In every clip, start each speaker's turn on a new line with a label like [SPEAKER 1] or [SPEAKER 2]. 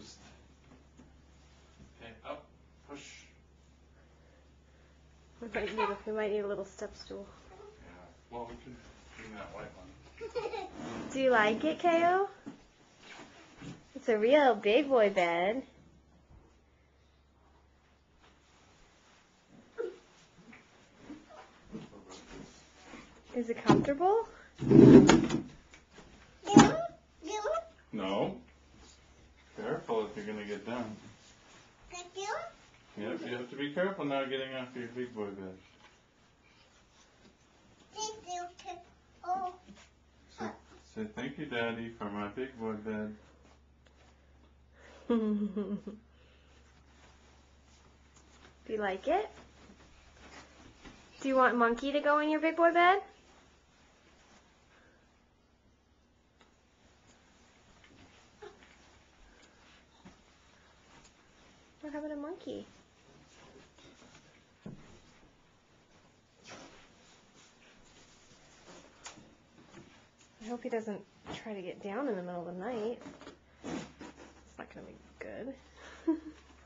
[SPEAKER 1] boost. Okay, up, push.
[SPEAKER 2] We might need a little step stool.
[SPEAKER 1] Yeah, well, we can bring that white one.
[SPEAKER 2] Do you like it, KO? It's a real big boy bed. Is it comfortable?
[SPEAKER 1] No. Careful if you're going to get down. Yep, you have to be careful now getting off your big boy bed. Say thank you, Daddy, for my big boy bed.
[SPEAKER 2] Do you like it? Do you want Monkey to go in your big boy bed? What happened to Monkey? I hope he doesn't try to get down in the middle of the night. It's not going to be good.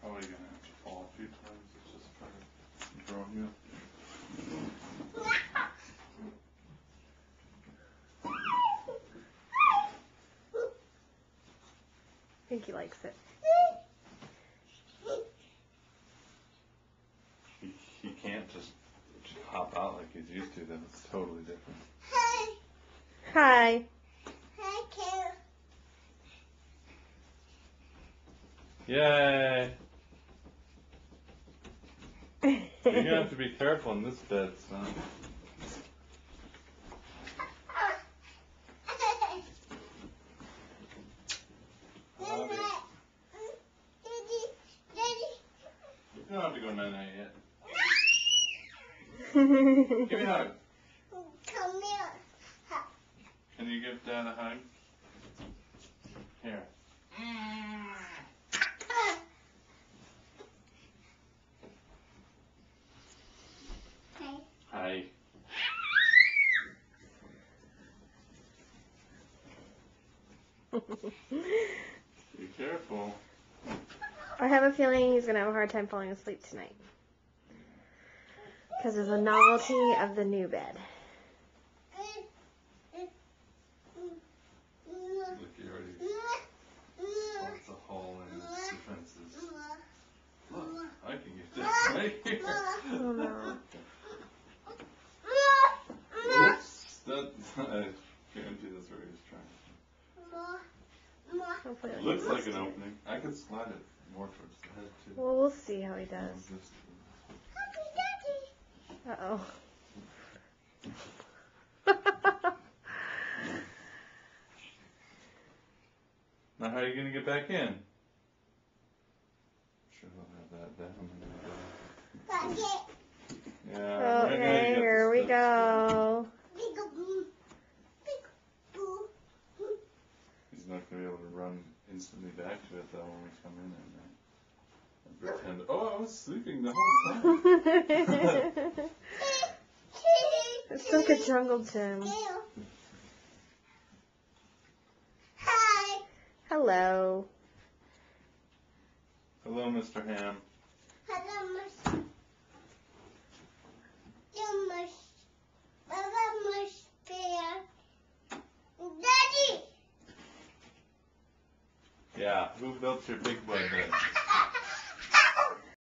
[SPEAKER 1] Probably going to have to fall a few times. It's just trying to draw you up.
[SPEAKER 2] I think he likes it.
[SPEAKER 1] He can't just hop out like he's used to. That's totally different.
[SPEAKER 2] Hi.
[SPEAKER 1] Yay! You're going to have to be careful in this bed, son. You don't have to go night-night yet. Give me a hug.
[SPEAKER 3] Come here.
[SPEAKER 1] Can you give Dad a hug? Here. Hi. Be careful.
[SPEAKER 2] I have a feeling he's going to have a hard time falling asleep tonight. Because of the novelty of the new bed.
[SPEAKER 1] Look, you already lots of hole in his defenses. Look, I can get this right here.
[SPEAKER 2] Oh no.
[SPEAKER 1] Oops. I guarantee that's where he was trying.
[SPEAKER 2] Hopefully
[SPEAKER 1] It looks like an opening. I could slide it more towards the head too.
[SPEAKER 2] Well, we'll see how he does. Uh-oh.
[SPEAKER 1] Now how are you going to get back in? I'm sure he'll have that down. Yeah.
[SPEAKER 2] Okay, here we go.
[SPEAKER 1] He's not going to be able to run instantly back to it though when we come in and pretend, oh, I was sleeping the whole time.
[SPEAKER 2] It's like a jungle gym.
[SPEAKER 3] Hi.
[SPEAKER 2] Hello.
[SPEAKER 1] Hello, Mr. Ham.
[SPEAKER 3] Hello, Miss. You must. Hello, Miss Bear. Daddy.
[SPEAKER 1] Yeah, who built your big boy bed?